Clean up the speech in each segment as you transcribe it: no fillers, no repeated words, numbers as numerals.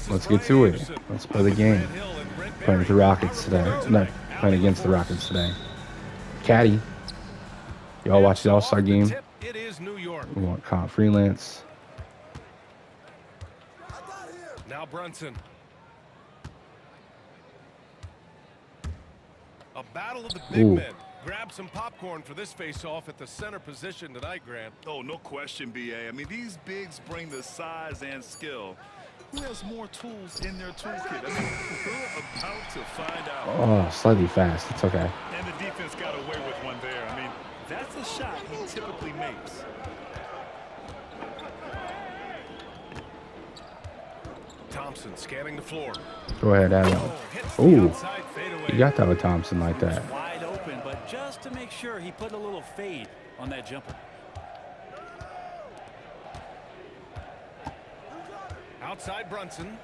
Let's get to it. Let's play the game. Playing with the Rockets today. No, playing against the Rockets today. Caddy. Y'all watch the All-Star game? We want Con Freelance. Now Brunson. A battle of the big men. Grab some popcorn for this face-off at the center position tonight, Grant. Oh, no question, B.A. I mean, these bigs bring the size and skill. Who has more tools in their toolkit? I mean, we're about to find out. Oh, slightly fast. It's okay. And the defense got away with one there. I mean, that's a shot he typically makes. Thompson scanning the floor. Go ahead, Adam. Ooh, you got that with Thompson like that. Wide open, but just to make sure he put a little fade on that jumper. Outside Brunson.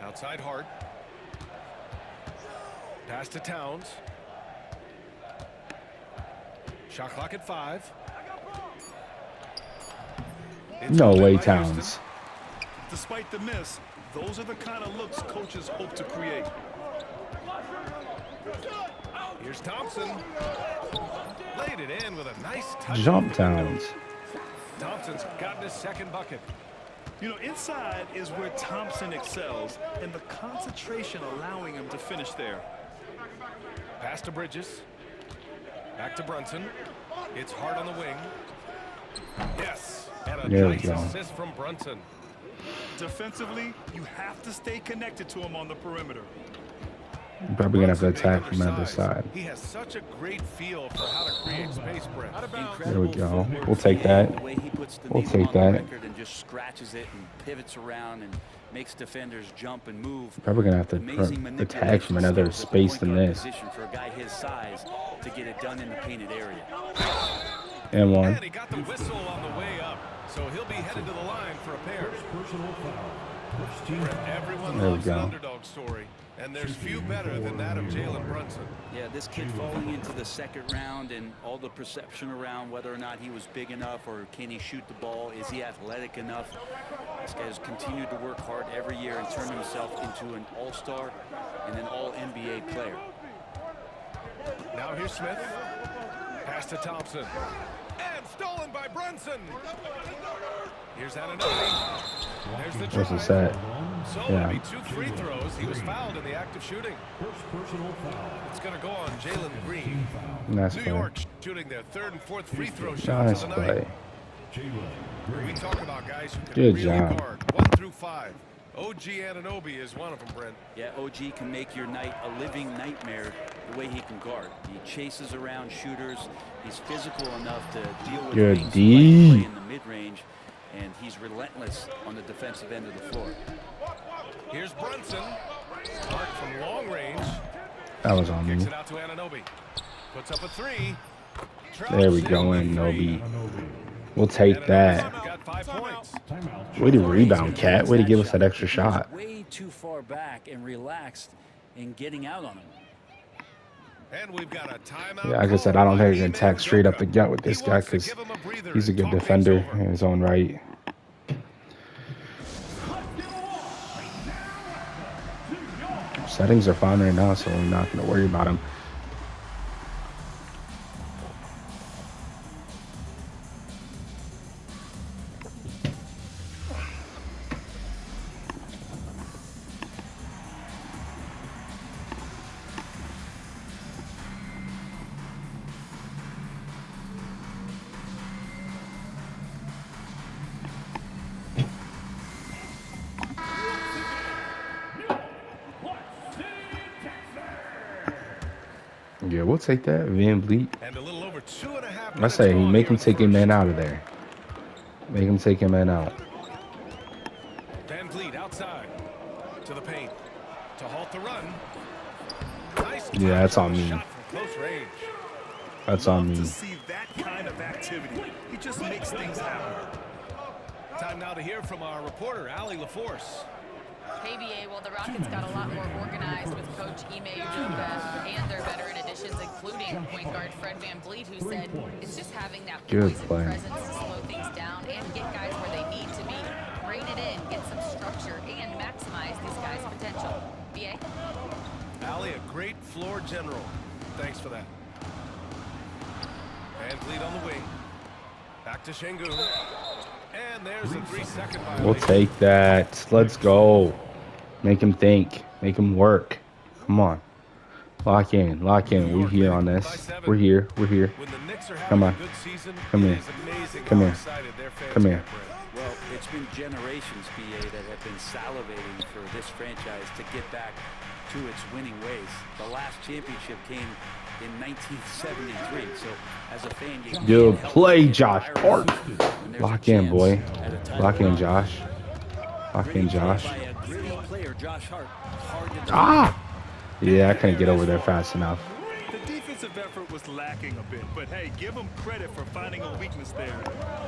Outside Hart. Pass to Towns. Shot clock at 5. No way, Towns. Despite the miss, those are the kind of looks coaches hope to create. Here's Thompson. Laid it in with a nice touch. Jump, Towns. Thompson's gotten his second bucket. You know, inside is where Thompson excels, and the concentration allowing him to finish there. Pass to Bridges. Back to Brunson. It's Hart on the wing. Yes. And a nice assist from Brunson. Defensively, you have to stay connected to him on the perimeter. You're probably going to have to attack from the other side. He has such a great feel for how to create space, Brent. There we go. We'll take that. We'll take that. And just scratches it and pivots around and makes defenders jump and move. Probably going to have to attack from another space than this. For a guy his size to get it done in the painted area. And one. And he got the whistle on the way up, so he'll be headed to the line for a pair. Everyone loves the underdog story, and there's few better than that of Jalen Brunson. Yeah, this kid falling into the second round and all the perception around whether or not he was big enough or can he shoot the ball, is he athletic enough. This guy has continued to work hard every year and turn himself into an all-star and an all-NBA player. Now here's Smith. Pass to Thompson. And stolen by Brunson. Here's Anunoby. There's the drive. What's the set? So Yeah. it'll be 2 free throws. He was fouled in the act of shooting. It's going to go on Jalen Green. Nice New play. York shooting their 3rd and 4th free throw shots Nice of the play. night. We talk about guys who can Good really job. guard 1 through 5. OG Anunoby is one of them, Brent. Yeah, OG can make your night a living nightmare the way he can guard. He chases around shooters. He's physical enough to deal with Good things D. like play in the mid-range, and he's relentless on the defensive end of the floor. Here's Brunson. Hart from long range. That was on Kicks me. it out to Anunoby. Puts up a 3. There we go, Anunoby. We'll take that. Got 5 points. Way to rebound, Cat. Way to give us that extra shot. Way too far back and relaxed in getting out on him. And we've got a timeout. Yeah, like I said, I don't think I can attack straight up the gut with this guy because he's a good defender in his own right. Settings are fine right now, so I'm not going to worry about him. Yeah, we'll take that. Van Vliet. And a little over 2.5 I say, make him take him man out of there. Make him take him man out. Van Vliet outside to the paint to halt the run. Nice. Yeah, that's on me. Shot from close range. That's on To me. see that kind of activity, he just makes things happen. Time now to hear from our reporter, Allie LaForce. Hey, BA, well, the Rockets got a lot more organized with Coach Ime Udoka and their veteran additions, including point guard Fred VanVleet, who said it's just having that Good poison play. presence to slow things down and get guys where they need to be, rein it in, get some structure great floor general. Thanks for that. Van Vliet on the wing. Back to Şengün. And there's a 3-second violation. We'll take that. Let's go. Make him think. Make him work. Come on. Lock in. Lock in. We're here on this. We're here. We're here. When the Knicks are Come having on. a good season, Come it here. is amazing Come how here. excited their fans Come get, here. Brett. Well, it's been generations, BA, that have been salivating for this franchise to get back to its winning ways. The last championship came in 1973, so as a fan, you Good can't help play, but get Josh admiring Hart. when there's a Lock in, chance boy. at a title Lock in, run. Josh. Lock Great in, play Josh. by a gritty player, Josh Hart. Hard to deny. Ah! Yeah, I couldn't get over there fast enough. The defensive effort was lacking a bit, but hey, give him credit for finding a weakness there.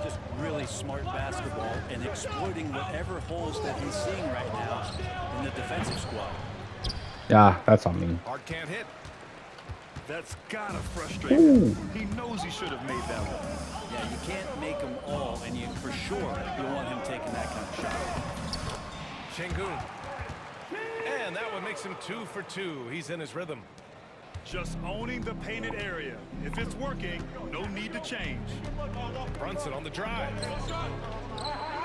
Just really smart basketball and exploiting whatever holes that he's seeing right now in the defensive squad. Yeah, that's on me. Hart can't hit. That's gotta frustrate Ooh. him. He knows he should have made that one. Yeah, you can't make them all, and you for sure you want him taking that kind of shot. Şengün. And that one makes him 2 for 2. He's in his rhythm. Just owning the painted area. If it's working, no need to change. Brunson on the drive.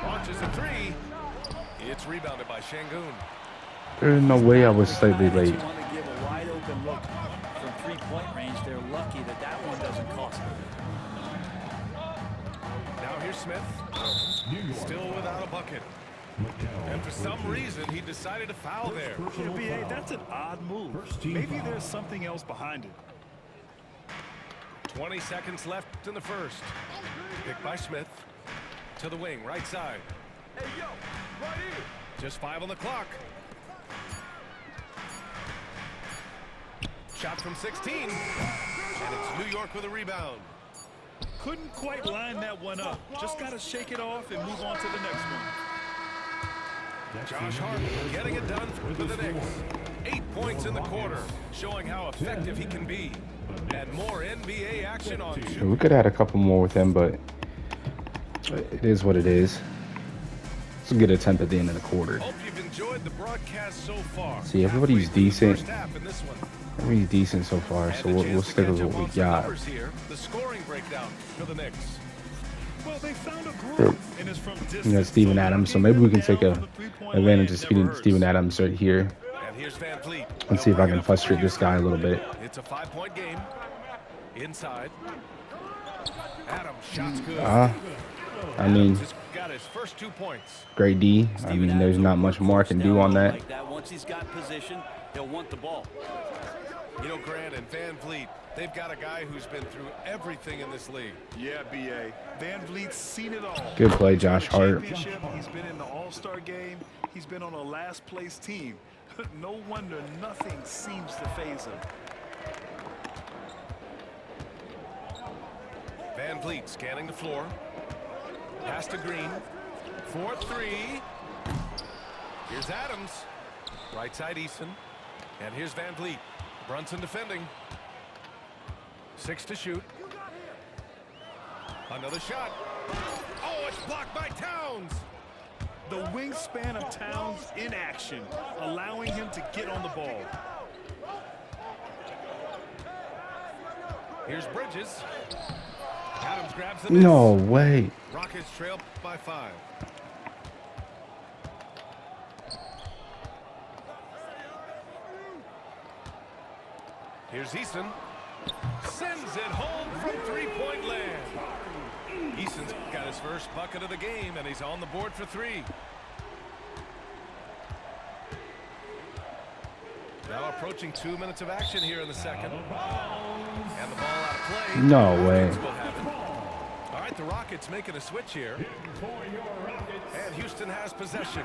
Launches a 3. It's rebounded by Şengün. There's no way I was slightly late. You want to give a wide open look from three-point range. They're lucky that that one doesn't cost them. Now here's Smith. Still without a bucket. And for some reason, he decided to foul there. Yeah, BA, that's an odd move. Maybe there's something else behind it. 20 seconds left in the first. Picked by Smith. To the wing, right side. Hey, yo, right here. Just 5 on the clock. Shot from 16. And it's New York with a rebound. Couldn't quite line that one up. Just got to shake it off and move on to the next one. Josh Hart getting it done for the Knicks. 8 points in the quarter, showing how effective he can be. And more NBA action on We could have had a couple more with him, but it is what it is. It's a good attempt at the end of the quarter. Hope you've enjoyed the broadcast so far. See, everybody's decent. First half in this one. Everybody's decent so far, so we'll stick with what we got. Here, the scoring breakdown for the Knicks. Well, they found a groove, and it's from distance. You know, Steven Adams, so maybe we can take advantage of Steven Adams right here. And here's Van Vliet. Let's see if I can frustrate this guy a little bit. It's a 5-point game. Inside. Adams shots good. I mean, Just got his first 2 points. great D. I mean, there's not much more I can do on that. Like that. Once he's got position, he'll want the ball. You know, Grant and Van Vliet, they've got a guy who's been through everything in this league. Yeah, BA. Van Vliet's seen it all. Good play, Josh Hart. He's been in the All-Star game. He's been on a last-place team. No wonder nothing seems to faze him. Van Vliet scanning the floor. Pass to Green. 4-3. Here's Adams. Right side Eason. And here's Van Vliet. Brunson defending. 6 to shoot. Another shot. Oh, it's blocked by Towns. The wingspan of Towns in action, allowing him to get on the ball. Here's Bridges. Adams grabs the miss. No way. Rockets trail by 5. Here's Eason. Sends it home from three-point land. Eason's got his first bucket of the game, and he's on the board for 3. Now approaching 2 minutes of action here in the second. And the ball out of play. No way. Rockets will have it. All right, the Rockets making a switch here. And Houston has possession.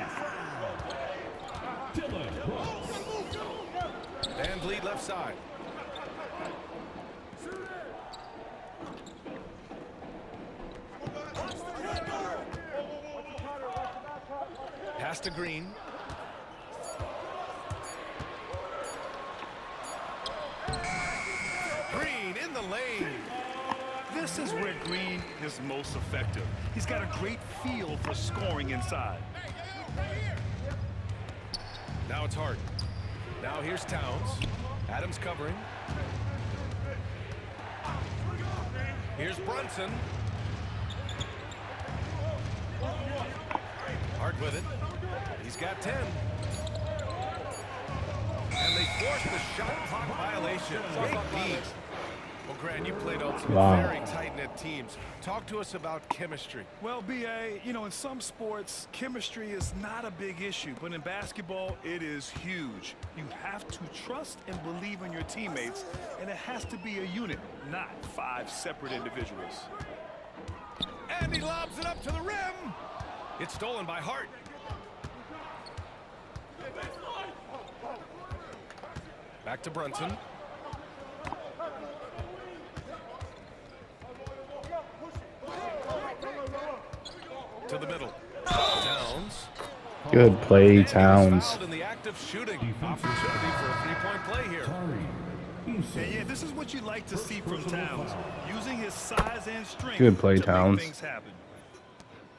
Van Vliet left side. Pass to Green. Green in the lane. This is where Green is most effective. He's got a great feel for scoring inside. Now it's Hart. Now here's Towns. Adams covering. Here's Brunson. Hart with it. He's got 10. And they force the shot clock violation. Big D. Well, Grant, you played on some very tight-knit teams. Talk to us about chemistry. Well, B.A., you know, in some sports, chemistry is not a big issue. But in basketball, it is huge. You have to trust and believe in your teammates, and it has to be a unit, not 5 separate individuals. And he lobs it up to the rim. It's stolen by Hart. Back to Brunson. To the middle. Towns. Good play, Towns. In the act of shooting. Opportunity for a three-point play here. And yeah, this is what you like to see from Towns. Using his size and strength. Good play, to Towns. make things happen.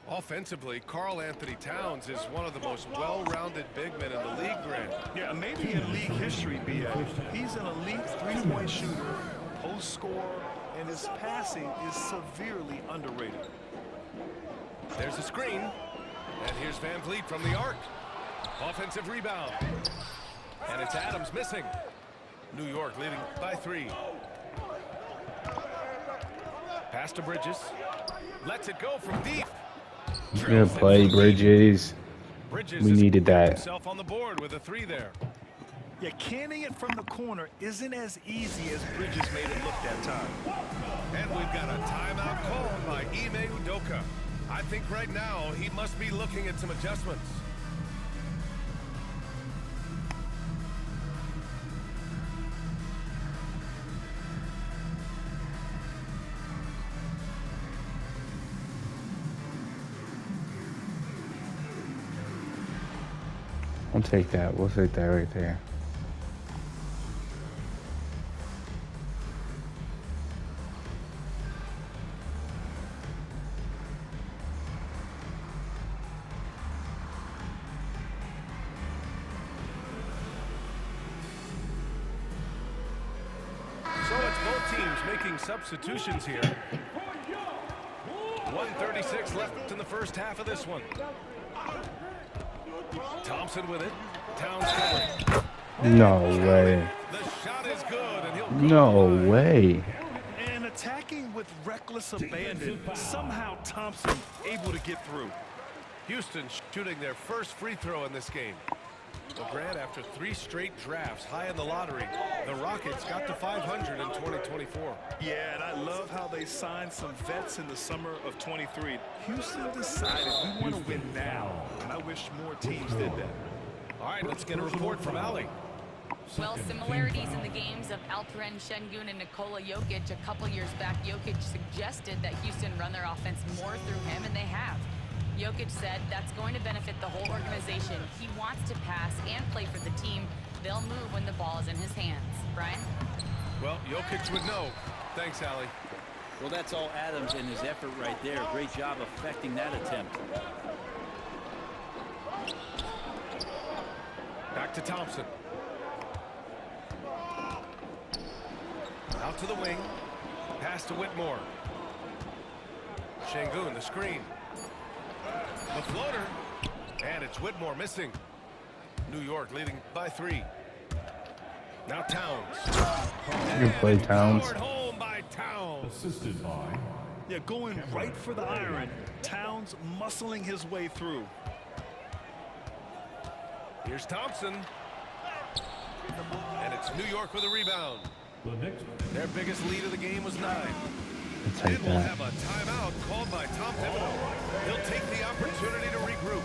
Offensively, Karl Anthony Towns is one of the most well-rounded big men in the league, Grant. Yeah, maybe in league history, B.A. He's an elite three-point shooter, post scorer, and his passing is severely underrated. There's a screen. And here's Van Vliet from the arc. Offensive rebound. And it's Adams missing. New York leading by 3. Pass to Bridges. Lets it go from deep. Good play, Bridges. Bridges We needed that. Himself on the board with a 3 there. Yeah, canning it from the corner isn't as easy as Bridges made it look that time. And we've got a timeout called by Ime Udoka. I think right now he must be looking at some adjustments. We'll take that. We'll take that right there. So it's both teams making substitutions here. 1:36 left in the first half of this one. Thompson with it. Towns covering. No way. The shot is good, and he'll No way. And attacking with reckless abandon, somehow Thompson able to get through. Houston shooting their first free throw in this game. Well, Grant, after 3 straight drafts high in the lottery, the Rockets got to 500 in 2024. Yeah, and I love how they signed some vets in the summer of 23. Houston decided we want to win now, and I wish more teams did that. All right, let's get a report from Ali. Well, similarities in the games of Alperen Şengün and Nikola Jokic. A couple years back, Jokic suggested that Houston run their offense more through him, and they have. Jokic said that's going to benefit the whole organization. He wants to pass and play for the team. They'll move when the ball is in his hands. Brian? Well, Jokic would know. Thanks, Ali. Well, that's all Adams and his effort right there. Great job affecting that attempt. Back to Thompson. Out to the wing. Pass to Whitmore. Şengün, the screen. The floater. And it's Whitmore missing. New York leading by 3. Now Towns. Good play, Towns. Powered home by Towns. Assisted by. Yeah, going right for the iron. Towns muscling his way through. Here's Thompson. And it's New York with a rebound. The Knicks. Their biggest lead of the game was 9. We'll take And we'll that. have a timeout called by Tom Thibodeau. He'll take the opportunity to regroup.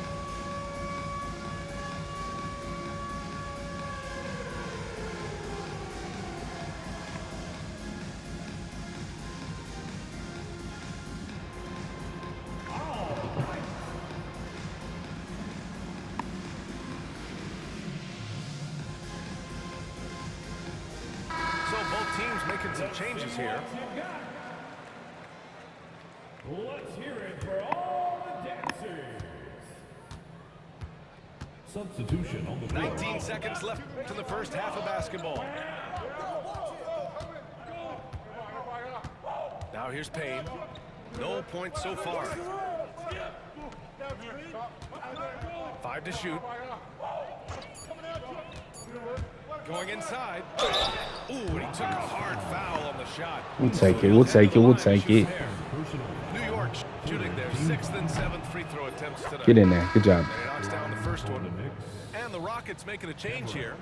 So both teams making some changes here. Let's hear it for all the dancers. Substitution on the floor. 19 seconds left in the first half of basketball. Now here's Payne. No points so far. 5 to shoot. Going inside. Ooh, and he took a hard foul on the shot. We'll take it. We'll take it. We'll take it. New York shooting their 6th and 7th free throw attempts tonight. Get in there. Good job. And he knocks down the first one. And the Rockets making a change here.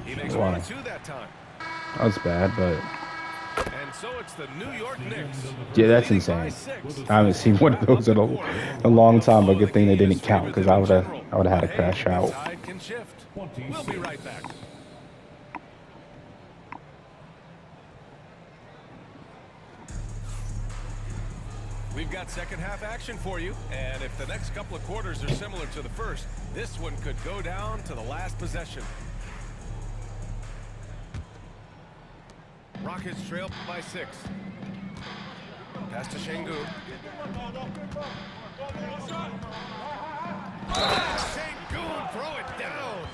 He makes 1 and 2 that time. That was bad, but And so it's the New York Knicks. yeah, that's insane. I haven't seen one of those in a long time, but good thing they didn't count because I would have had a crash out. Tide can shift. We'll be right back. We've got second half action for you, and if the next couple of quarters are similar to the first, this one could go down to the last possession. Rockets trail by 6. Pass to Şengün. Şengün, throw it down.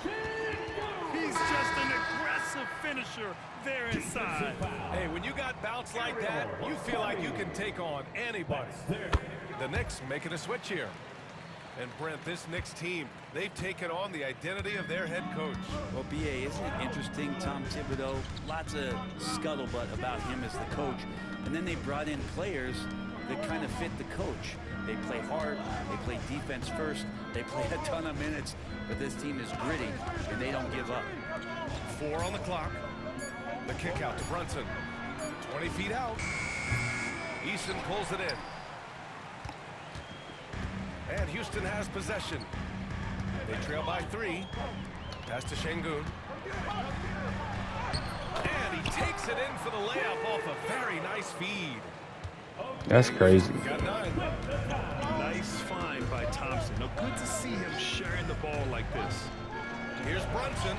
He's just an aggressive finisher there inside. Hey, when you got bounce like that, you feel like you can take on anybody. The Knicks making a switch here. And Brent, this Knicks team, they've taken on the identity of their head coach. Well, B.A., isn't it interesting, Tom Thibodeau, lots of scuttlebutt about him as the coach. And then they brought in players that kind of fit the coach. They play hard, they play defense first, they play a ton of minutes, but this team is gritty, and they don't give up. 4 on the clock. The kick out to Brunson. 20 feet out. Eason pulls it in. And Houston has possession. They trail by 3. Pass to Şengün. And he takes it in for the layup off a very nice feed. That's crazy. Got 9. Nice find by Thompson. Now, good to see him sharing the ball like this. Here's Brunson.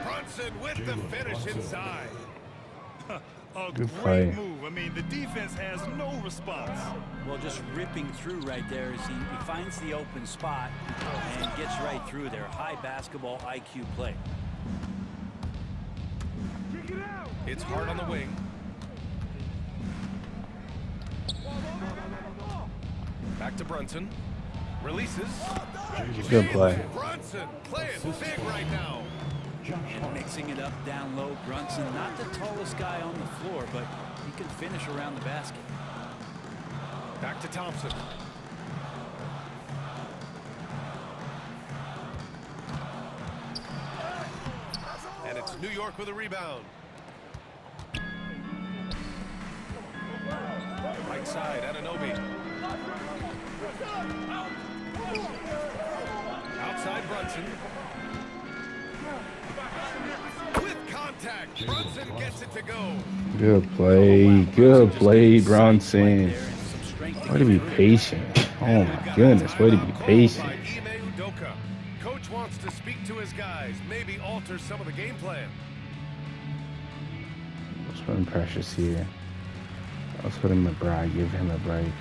Brunson with the finish inside. A Good great play. move. I mean, the defense has no response. Well, just ripping through right there as he finds the open spot and gets right through there. High basketball IQ play. It's hard on the wing. Back to Brunson. Releases. Good play. Brunson playing big right now. And mixing it up down low. Brunson, not the tallest guy on the floor, but he can finish around the basket. Back to Thompson. And it's New York with a rebound. Right side, Anunoby. Outside Brunson. With contact, Brunson gets it to go. Good play. Good play, Bronson. Way to be patient. Oh my goodness, way to be patient. Coach wants to speak to his guys, maybe alter some of the game plan. Let's put him Precious here. Let's put him McBride. Give him a break.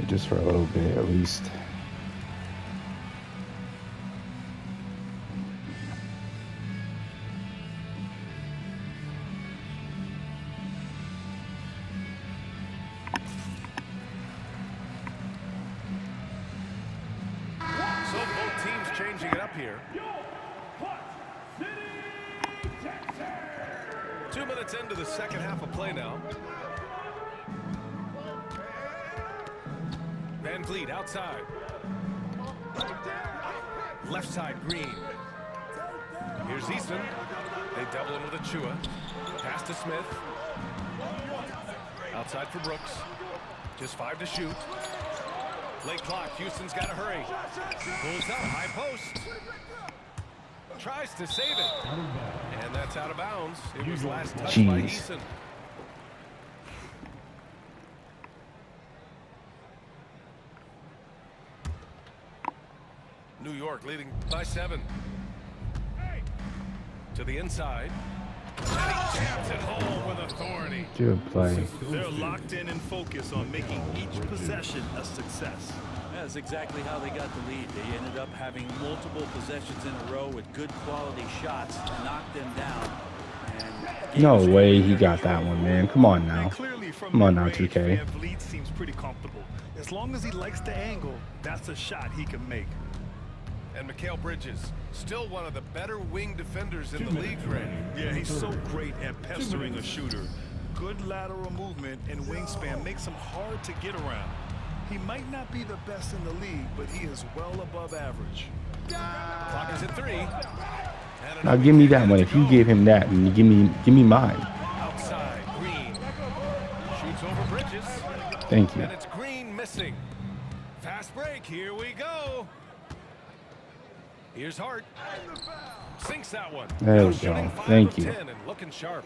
Just for a little bit, at least. So both teams changing it up here. 2 minutes into the second half of play now. Van Vliet outside. Left side, Green. Here's Eason. They double him with Achua. Pass to Smith. Outside for Brooks. Just 5 to shoot. Late clock. Houston's got to hurry. Pulls up. High post. Tries to save it. And that's out of bounds. It was last touched by Eason. New York leading by 7. To the inside. Jams it home with authority. Good play. They're locked in and focused on making each possession a success. That's exactly how they got the lead. They ended up having multiple possessions in a row with good quality shots, knocked them down. And No way he got that one, man. Come on now. Clearly from Come on now, mid-range, 2K. Van Vliet seems pretty comfortable. As long as he likes the angle, that's a shot he can make. And Mikal Bridges, still one of the better wing defenders in the league, Grant. Yeah, he's so great at pestering a shooter. Good lateral movement and wingspan makes him hard to get around. He might not be the best in the league, but he is well above average. Clock is at 3. And Now give me that one. If you gave him that, and you give me mine. outside, Green shoots over Bridges. Thank you. And it's Green missing. Fast break, here we go. Here's Hart. Sinks that one. There we Shooting go. 5 Thank of you. 10 and looking sharp.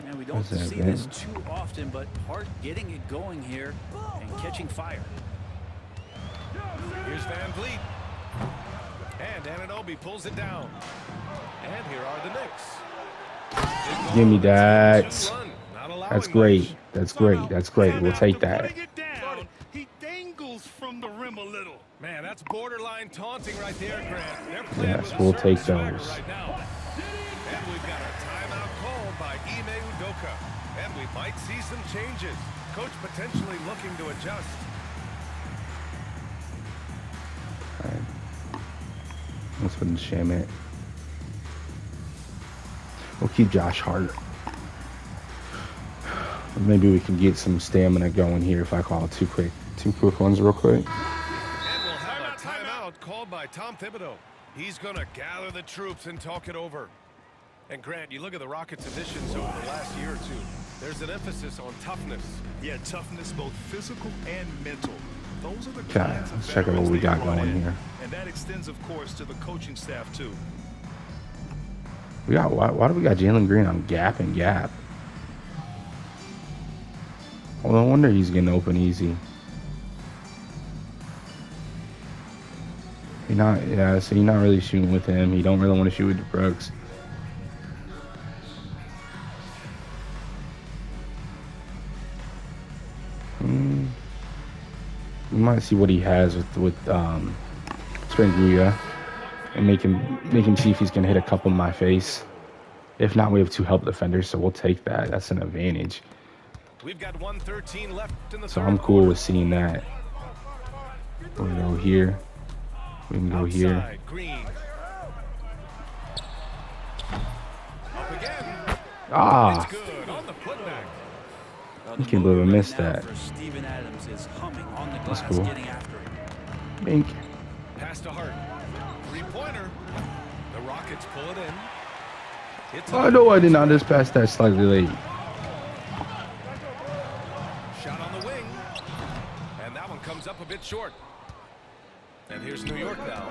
And we don't That's it, see man. this too often, but Hart getting it going here and catching fire. Here's Van Vliet. And Anunoby pulls it down. And here are the Knicks. Give me that. 2-run, not allowing That's great. much. That's great. That's great. We'll take that. Putting it down, he dangles from the rim a little. Man, that's borderline taunting right there, Grant. They're playing Yes, with a we'll certain take swagger those. right now. And we've got a timeout called by Ime Udoka. And we might see some changes. Coach potentially looking to adjust. Let's put in Shamit. We'll keep Josh Hart. Maybe we can get some stamina going here if I call two quick ones real quick. And we'll have a timeout called by Tom Thibodeau. He's going to gather the troops and talk it over. And Grant, you look at the Rockets' additions over the last year or two. There's an emphasis on toughness. Yeah, toughness, both physical and mental. Those are the Okay, kinds of let's check out what we veterans got they brought going in. here. And that extends, of course, to the coaching staff, too. We got why do we got Jalen Green on gap and gap? Well, no wonder he's getting open easy. So you're not really shooting with him. You don't really want to shoot with Brooks. We might see what he has with Springuia and make him see if he's gonna hit a couple in my face. If not, we have 2 help defenders, so we'll take that. That's an advantage. We've got 1:13 left in the So third I'm cool quarter. with seeing that. We can go here. We can go here. Outside, Green. Up again. Ah, It's good on the putback. Well, You the can't believe I movement missed right now that. For Steven Adams is humming on the That's glass, cool. getting after it. bink. Pass to Hart. 3-pointer. The Rockets pull it in. It's Oh no, I did not just pass that slightly late. shot on the wing. And that one comes up a bit short. And here's New York now.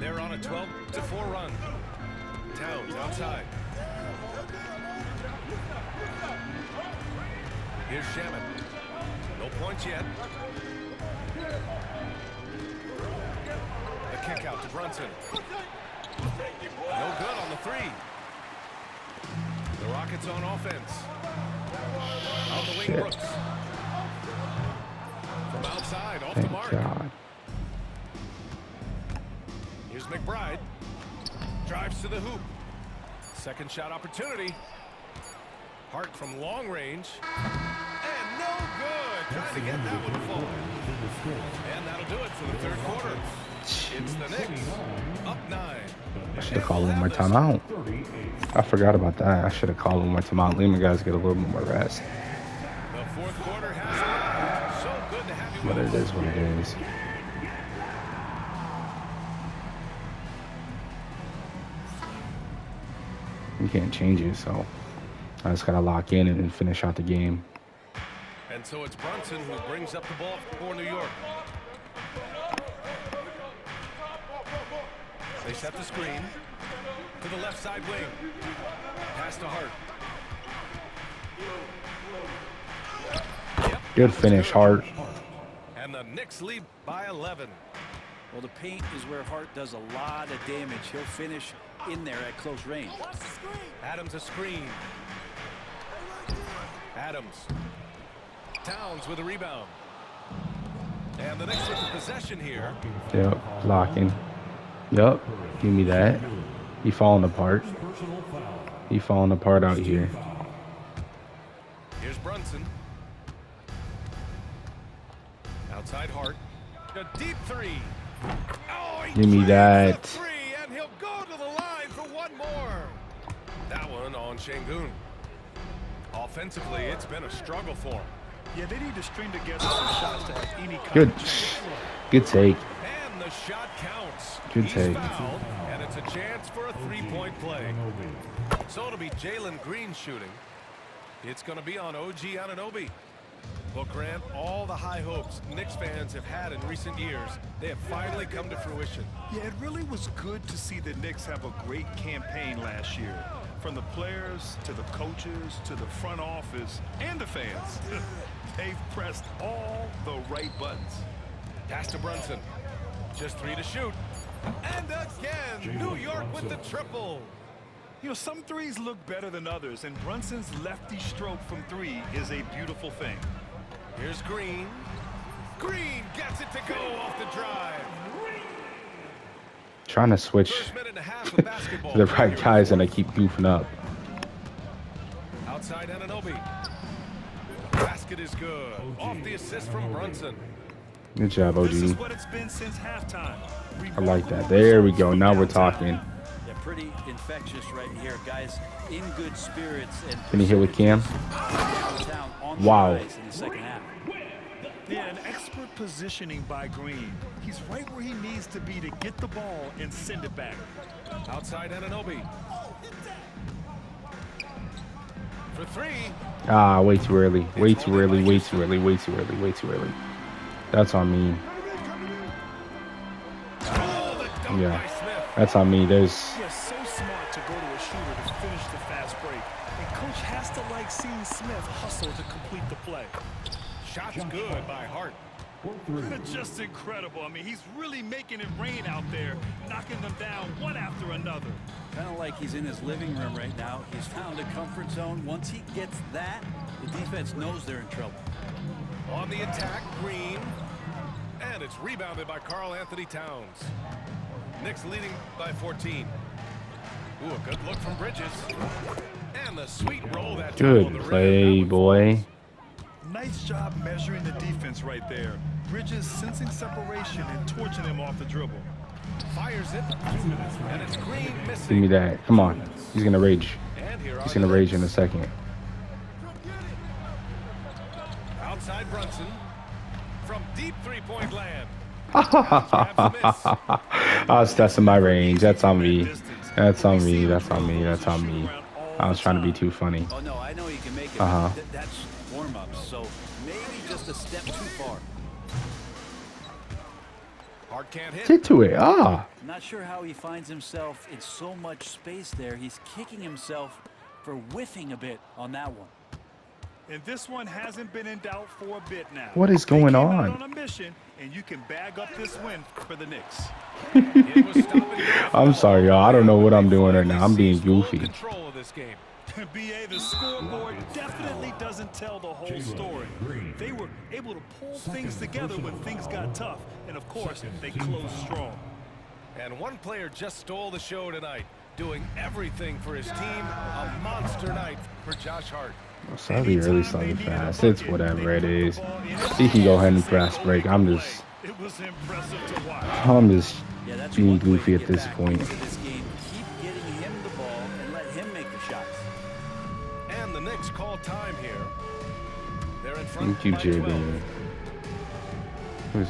They're on a 12-4 run. Towns outside. Here's Shaman. No points yet. The kick out to Brunson. No good on the 3. The Rockets on offense. On the wing, Shit. Brooks. From outside, off the Thank mark. God. Here's McBride. Drives to the hoop. Second shot opportunity. Hart from long range. And no good. Trying to get that one falling. And that'll do it for the third quarter. It's the Knicks. Up 9. I should have called one more timeout. I forgot about that. I should have called one more timeout. Let my guys get a little bit more rest. The fourth quarter has arrived. So good to have you But with it us. is what it is. You can't change it, so I just gotta lock in and finish out the game. And so it's Brunson who brings up the ball for New York. They set the screen to the left side wing. Pass to Hart. Yep. Good finish, Hart. And the Knicks lead by 11. Well, the paint is where Hart does a lot of damage. He'll finish in there at close range. Adams a screen. Adams. Towns with a rebound. And the Knicks with the possession here. Yep, blocking. Yep, give me that. He falling apart. He falling apart out here. Here's Brunson. Outside Hart. A deep three. Oh, he Give me drains that. the three, and he'll go to the line for one more. That one on Şengün. Offensively, it's been a struggle for him. Yeah, they need to string together some shots to have any kind Good. of chance. Good take. And the shot counts. Good He's take. fouled, and it's a chance for a three-point play. So it'll be Jalen Green shooting. It's going to be on OG Anunoby. Well, Grant, all the high hopes Knicks fans have had in recent years, they have finally come to fruition. Yeah, it really was good to see the Knicks have a great campaign last year. From the players to the coaches to the front office and the fans. They've pressed all the right buttons. Pass to Brunson. Just three to shoot. And again, New York with the triple. You know, some threes look better than others, and Brunson's lefty stroke from three is a beautiful thing. Here's Green. Green gets it to go off the drive. Trying to switch First minute and a half of basketball. to the right guys, and I keep goofing up. Outside Anunoby. Basket is good. Off the assist from Brunson. Good job, This is OG. what it's been since halftime. I like that. There we go. Now we're talking. Yeah, pretty infectious right here, guys. In good spirits. And Can he hit with Cam? Wow. In the second half. Yeah, an expert positioning by Green. He's right where he needs to be to get the ball and send it back. Outside Anunoby. For three. Ah, way too early. Way too early. Way too early. Way too early. Way too early. That's on me. Oh, the dunk Yeah. by Smith. That's on me. There's Yeah, so smart to go to a shooter to finish the fast break. And coach has to like seeing Smith hustle to complete the play. Shot's good by Hart. Just incredible. I mean, he's really making it rain out there, knocking them down one after another. Kind of like he's in his living room right now. He's found a comfort zone. Once he gets that, the defense knows they're in trouble. On the attack, Green. And it's rebounded by Karl Anthony Towns. Knicks leading by 14. Ooh, a good look from Bridges. And the sweet roll that time on the good rim. play, That one boy. falls. Nice job measuring the defense right there. Bridges sensing separation and torching him off the dribble. Fires it. And it's Green missing. Give me that. Come on. He's gonna rage. And here He's are gonna the rage in a Knicks. second. Outside Brunson. From deep three-point land. I was testing my range. That's on me. That's on me. That's on me. That's on me. I was trying to be too funny. Oh, no, I know he can make it. Uh-huh. but That's warm-up, so maybe just a step too far. Hart can't hit. Get to it. Ah. Not sure how he finds himself in so much space there. He's kicking himself for whiffing a bit on that one. And this one hasn't been in doubt for a bit now. What is They going came out on? on a mission, and you can bag up this win for the Knicks. It was stop and go. I'm sorry, y'all. I don't know what I'm doing right now. I'm being Seized full goofy. control of this game. BA, the scoreboard definitely doesn't tell the whole story. They were able to pull things together when things got tough, and of course, they closed strong. And one player just stole the show tonight, doing everything for his team. A monster night for Josh Hart. Slightly early, slightly fast. It's whatever it is. He can go ahead and fast break. It was impressive to watch. Yeah, that's being one way goofy to at get this back point. into this game. Keep getting him the ball and let him make the shots. And the Knicks call time here. They're in front Thank you, by 12. JB. Who's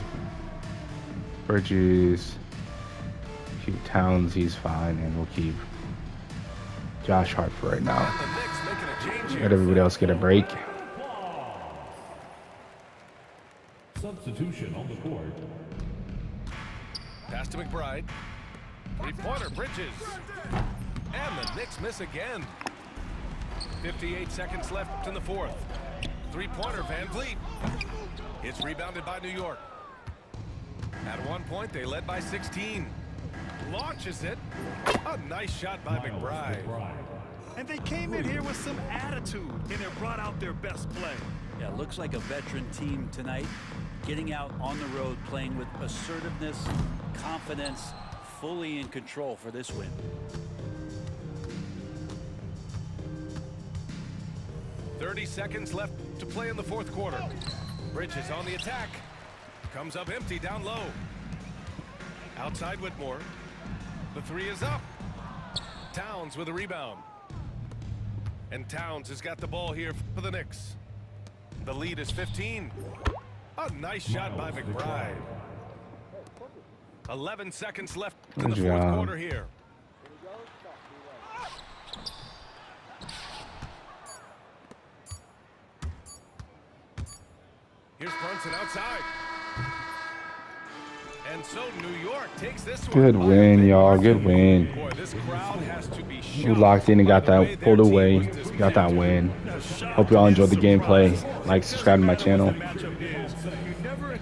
Bridges? Keep Towns, he's fine, and we'll keep Josh Hart for right now. The Knicks making a change here. Let everybody else get a break. Substitution on the court. Pass to McBride. Three-pointer, Bridges. And the Knicks miss again. 58 seconds left in the fourth. Three-pointer, Van Vliet. It's rebounded by New York. At one point, they led by 16. Launches it. A nice shot by McBride. And they came in here with some attitude, and they brought out their best play. Yeah, looks like a veteran team tonight, getting out on the road, playing with assertiveness, confidence, fully in control for this win. 30 seconds left to play in the fourth quarter. Bridges on the attack. Comes up empty down low. Outside Whitmore. The three is up. Towns with a rebound. And Towns has got the ball here for the Knicks. The lead is 15. A nice shot by McBride. 11 seconds left in the fourth quarter here. Here's Brunson outside. And so New York takes this one. Good win, y'all. Good win. Boy, this crowd has to be We locked in and got that pulled away. Got that win. Hope y'all enjoyed the gameplay. Like, subscribe to my channel.